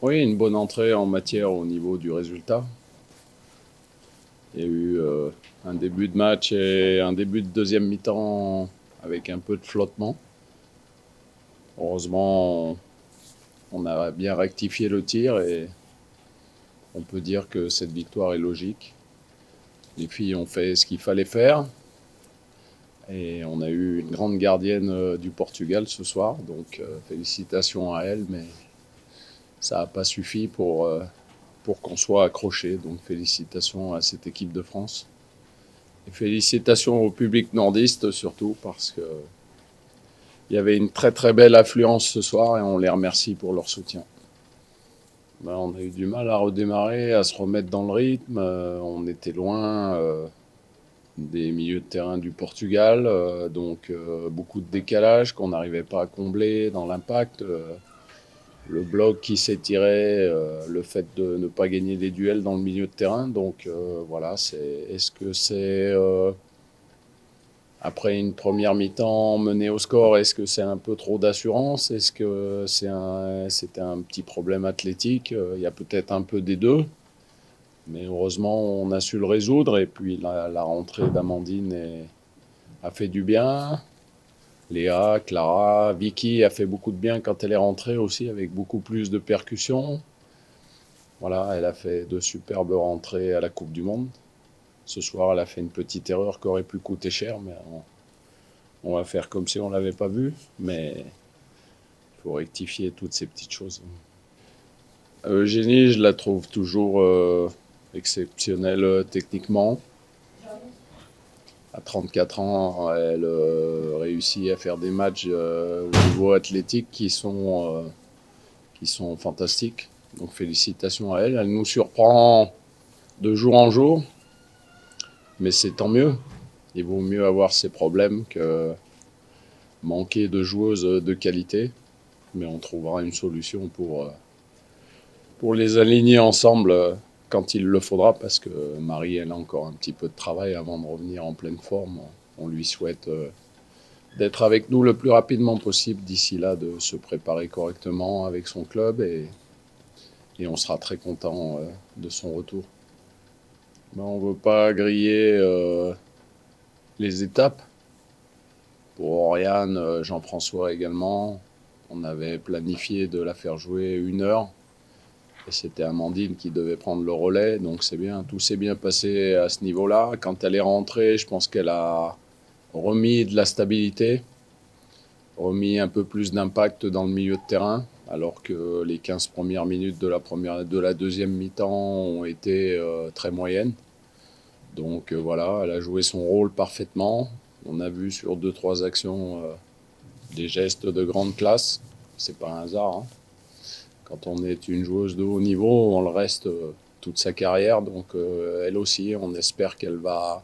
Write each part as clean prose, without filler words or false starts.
Oui, une bonne entrée en matière au niveau du résultat. Il y a eu un début de match et un début de deuxième mi-temps avec un peu de flottement. Heureusement, on a bien rectifié le tir et on peut dire que cette victoire est logique. Les filles ont fait ce qu'il fallait faire et on a eu une grande gardienne du Portugal ce soir, donc félicitations à elle, mais ça n'a pas suffi pour qu'on soit accroché, donc félicitations à cette équipe de France. Et félicitations au public nordiste surtout parce que il y avait une très très belle affluence ce soir et on les remercie pour leur soutien. Ben, on a eu du mal à redémarrer, à se remettre dans le rythme. On était loin des milieux de terrain du Portugal, donc beaucoup de décalage qu'on n'arrivait pas à combler dans l'impact. Le bloc qui s'étirait, le fait de ne pas gagner des duels dans le milieu de terrain. Donc voilà, est-ce que c'est après une première mi-temps menée au score, est-ce que c'est un peu trop d'assurance? Est-ce que c'était un petit problème athlétique? Il y a peut-être un peu des deux, mais heureusement on a su le résoudre. Et puis la rentrée d'Amandine a fait du bien. Léa, Clara, Vicky a fait beaucoup de bien quand elle est rentrée aussi, avec beaucoup plus de percussions. Voilà, elle a fait de superbes rentrées à la Coupe du Monde. Ce soir, elle a fait une petite erreur qui aurait pu coûter cher, mais on va faire comme si on ne l'avait pas vu. Mais il faut rectifier toutes ces petites choses. Eugénie, je la trouve toujours exceptionnelle techniquement. À 34 ans, elle réussit à faire des matchs au niveau athlétique qui sont fantastiques. Donc félicitations à elle. Elle nous surprend de jour en jour, mais c'est tant mieux. Il vaut mieux avoir ces problèmes que manquer de joueuses de qualité. Mais on trouvera une solution pour les aligner ensemble quand il le faudra, parce que Marie, elle a encore un petit peu de travail avant de revenir en pleine forme. On lui souhaite d'être avec nous le plus rapidement possible d'ici là, de se préparer correctement avec son club et on sera très content de son retour. Ben, on ne veut pas griller les étapes. Pour Oriane, Jean-François également, on avait planifié de la faire jouer 1 heure. Et c'était Amandine qui devait prendre le relais, donc c'est bien, tout s'est bien passé à ce niveau-là. Quand elle est rentrée, je pense qu'elle a remis de la stabilité, remis un peu plus d'impact dans le milieu de terrain, alors que les 15 premières minutes de la deuxième mi-temps ont été très moyennes. Donc voilà, elle a joué son rôle parfaitement. On a vu sur 2-3 actions des gestes de grande classe. C'est pas un hasard, hein. Quand on est une joueuse de haut niveau, on le reste toute sa carrière. Donc elle aussi, on espère qu'elle va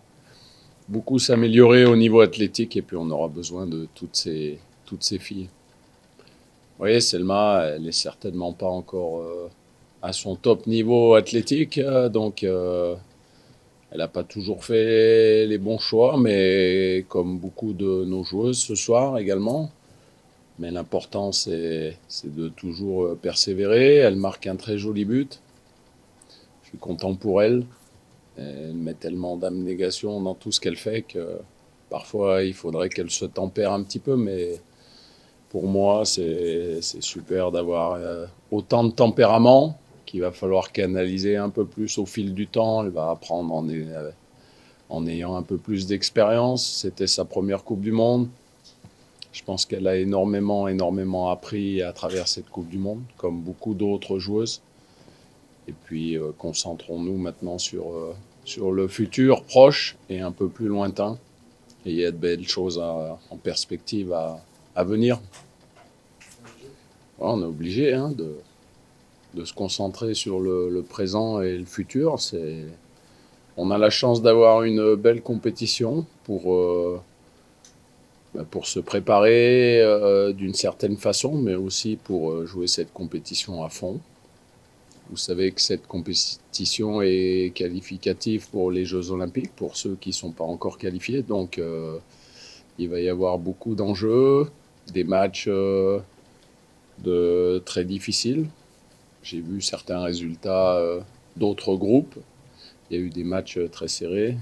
beaucoup s'améliorer au niveau athlétique et puis on aura besoin de toutes ces filles. Oui, Selma, elle est certainement pas encore à son top niveau athlétique, donc elle n'a pas toujours fait les bons choix, mais comme beaucoup de nos joueuses ce soir également. Mais l'important, c'est de toujours persévérer. Elle marque un très joli but. Je suis content pour elle. Elle met tellement d'abnégation dans tout ce qu'elle fait que parfois il faudrait qu'elle se tempère un petit peu. Mais pour moi, c'est super d'avoir autant de tempérament qu'il va falloir canaliser un peu plus au fil du temps. Elle va apprendre en ayant un peu plus d'expérience. C'était sa première Coupe du Monde. Je pense qu'elle a énormément appris à travers cette Coupe du Monde, comme beaucoup d'autres joueuses. Et puis, concentrons-nous maintenant sur le futur proche et un peu plus lointain. Et il y a de belles choses en perspective à venir. Voilà, on est obligé de se concentrer sur le présent et le futur. On a la chance d'avoir une belle compétition pour se préparer d'une certaine façon, mais aussi pour jouer cette compétition à fond. Vous savez que cette compétition est qualificative pour les Jeux Olympiques, pour ceux qui ne sont pas encore qualifiés. Donc il va y avoir beaucoup d'enjeux, des matchs très difficiles. J'ai vu certains résultats d'autres groupes. Il y a eu des matchs très serrés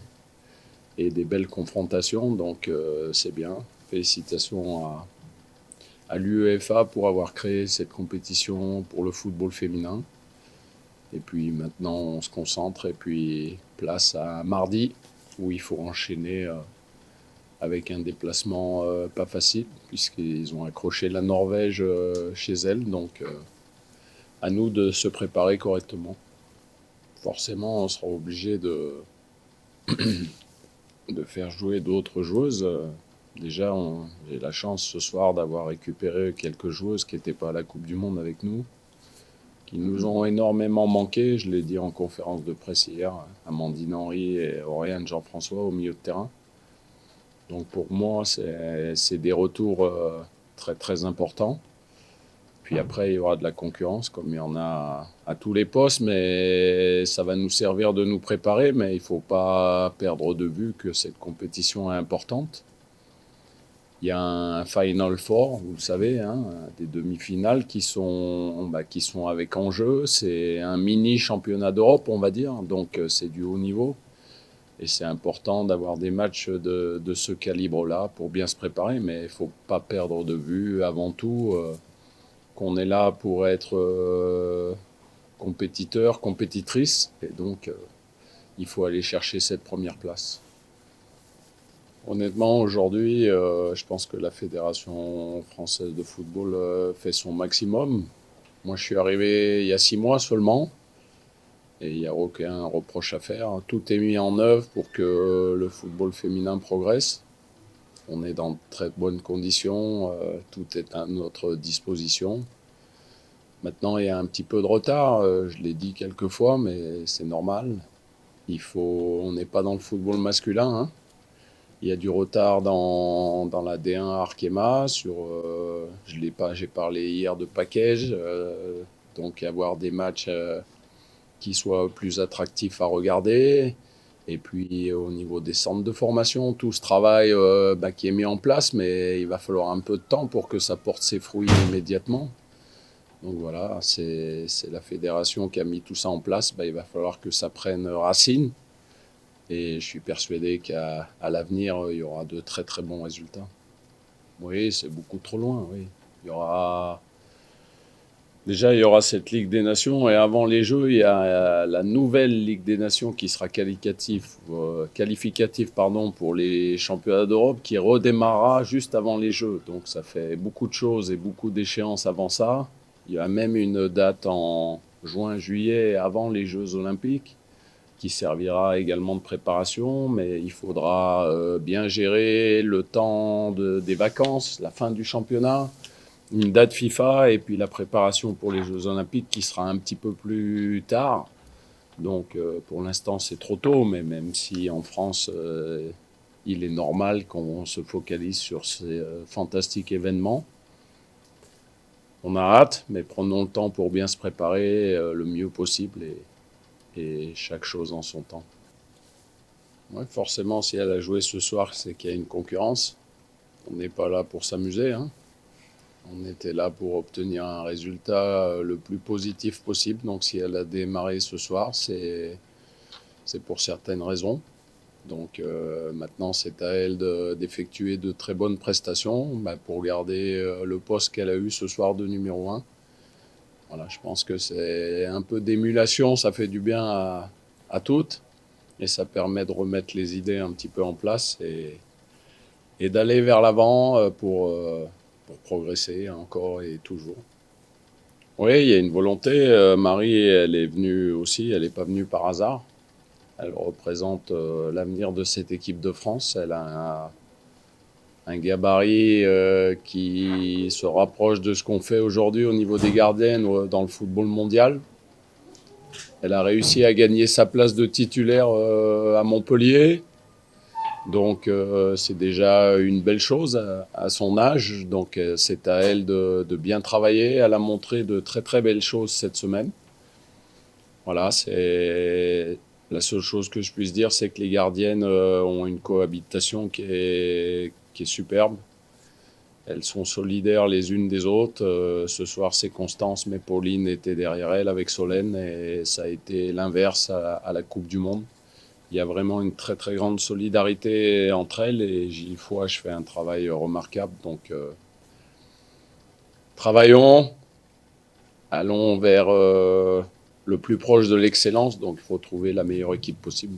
et des belles confrontations, donc c'est bien. Félicitations à l'UEFA pour avoir créé cette compétition pour le football féminin. Et puis maintenant, on se concentre et puis place à mardi où il faut enchaîner avec un déplacement pas facile puisqu'ils ont accroché la Norvège chez elle. Donc à nous de se préparer correctement. Forcément, on sera obligé de faire jouer d'autres joueuses. Déjà, j'ai la chance ce soir d'avoir récupéré quelques joueuses qui n'étaient pas à la Coupe du Monde avec nous, qui nous ont énormément manqué. Je l'ai dit en conférence de presse hier, Amandine Henry et Oriane Jean-François au milieu de terrain. Donc pour moi, c'est des retours très très importants. Puis après, il y aura de la concurrence, comme il y en a à tous les postes, mais ça va nous servir de nous préparer. Mais il ne faut pas perdre de vue que cette compétition est importante. Il y a un Final Four, vous le savez, hein, des demi-finales qui sont avec enjeu. C'est un mini championnat d'Europe, on va dire, donc c'est du haut niveau. Et c'est important d'avoir des matchs de ce calibre-là pour bien se préparer, mais il ne faut pas perdre de vue avant tout qu'on est là pour être compétiteur, compétitrice, et donc il faut aller chercher cette première place. Honnêtement, aujourd'hui, je pense que la Fédération française de football fait son maximum. Moi, je suis arrivé il y a 6 mois seulement, et il n'y a aucun reproche à faire. Tout est mis en œuvre pour que le football féminin progresse. On est dans de très bonnes conditions, tout est à notre disposition. Maintenant, il y a un petit peu de retard, je l'ai dit quelques fois, mais c'est normal. On n'est pas dans le football masculin, hein. Il y a du retard dans la D1 Arkema. J'ai parlé hier de package, donc avoir des matchs qui soient plus attractifs à regarder. Et puis au niveau des centres de formation, tout ce travail qui est mis en place, mais il va falloir un peu de temps pour que ça porte ses fruits immédiatement. Donc voilà, c'est la fédération qui a mis tout ça en place. Il va falloir que ça prenne racine. Et je suis persuadé qu'à l'avenir, il y aura de très très bons résultats. Oui, c'est beaucoup trop loin, oui. Déjà, il y aura cette Ligue des Nations et avant les Jeux, il y a la nouvelle Ligue des Nations qui sera qualificative pour les championnats d'Europe qui redémarrera juste avant les Jeux. Donc ça fait beaucoup de choses et beaucoup d'échéances avant ça. Il y a même une date en juin-juillet avant les Jeux Olympiques qui servira également de préparation, mais il faudra bien gérer le temps des vacances, la fin du championnat, une date FIFA et puis la préparation pour les Jeux Olympiques qui sera un petit peu plus tard. Donc pour l'instant c'est trop tôt, mais même si en France il est normal qu'on se focalise sur ces fantastiques événements. On a hâte, mais prenons le temps pour bien se préparer le mieux possible et chaque chose en son temps. Ouais, forcément, si elle a joué ce soir, c'est qu'il y a une concurrence. On n'est pas là pour s'amuser, hein. On était là pour obtenir un résultat le plus positif possible. Donc si elle a démarré ce soir, c'est pour certaines raisons. Donc maintenant, c'est à elle d'effectuer de très bonnes prestations pour garder le poste qu'elle a eu ce soir de numéro 1. Voilà, je pense que c'est un peu d'émulation, ça fait du bien à toutes et ça permet de remettre les idées un petit peu en place et d'aller vers l'avant pour progresser encore et toujours. Oui, il y a une volonté. Marie, elle est venue aussi, elle n'est pas venue par hasard. Elle représente l'avenir de cette équipe de France. Elle a un gabarit qui se rapproche de ce qu'on fait aujourd'hui au niveau des gardiennes dans le football mondial. Elle a réussi à gagner sa place de titulaire à Montpellier. Donc c'est déjà une belle chose à son âge. Donc c'est à elle de bien travailler. Elle a montré de très très belles choses cette semaine. Voilà, c'est la seule chose que je puisse dire, c'est que les gardiennes ont une cohabitation qui est superbe. Elles sont solidaires les unes des autres. Ce soir, c'est Constance, mais Pauline était derrière elle avec Solène et ça a été l'inverse à la Coupe du Monde. Il y a vraiment une très très grande solidarité entre elles et Gilles Fouache fait un travail remarquable. Donc, travaillons, allons vers le plus proche de l'excellence. Donc, il faut trouver la meilleure équipe possible.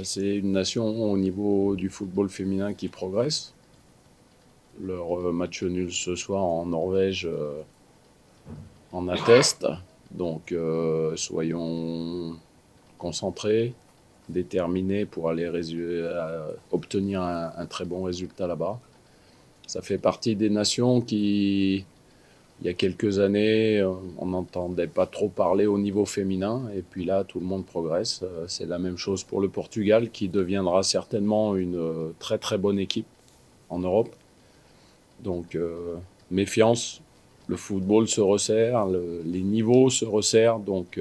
C'est une nation au niveau du football féminin qui progresse. Leur match nul ce soir en Norvège en atteste. Donc soyons concentrés, déterminés pour aller obtenir un très bon résultat là-bas. Ça fait partie des nations qui, il y a quelques années, on n'entendait pas trop parler au niveau féminin. Et puis là, tout le monde progresse. C'est la même chose pour le Portugal, qui deviendra certainement une très très bonne équipe en Europe. Donc, méfiance, le football se resserre, les niveaux se resserrent, donc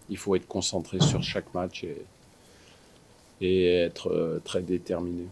il faut être concentré sur chaque match et être très déterminé.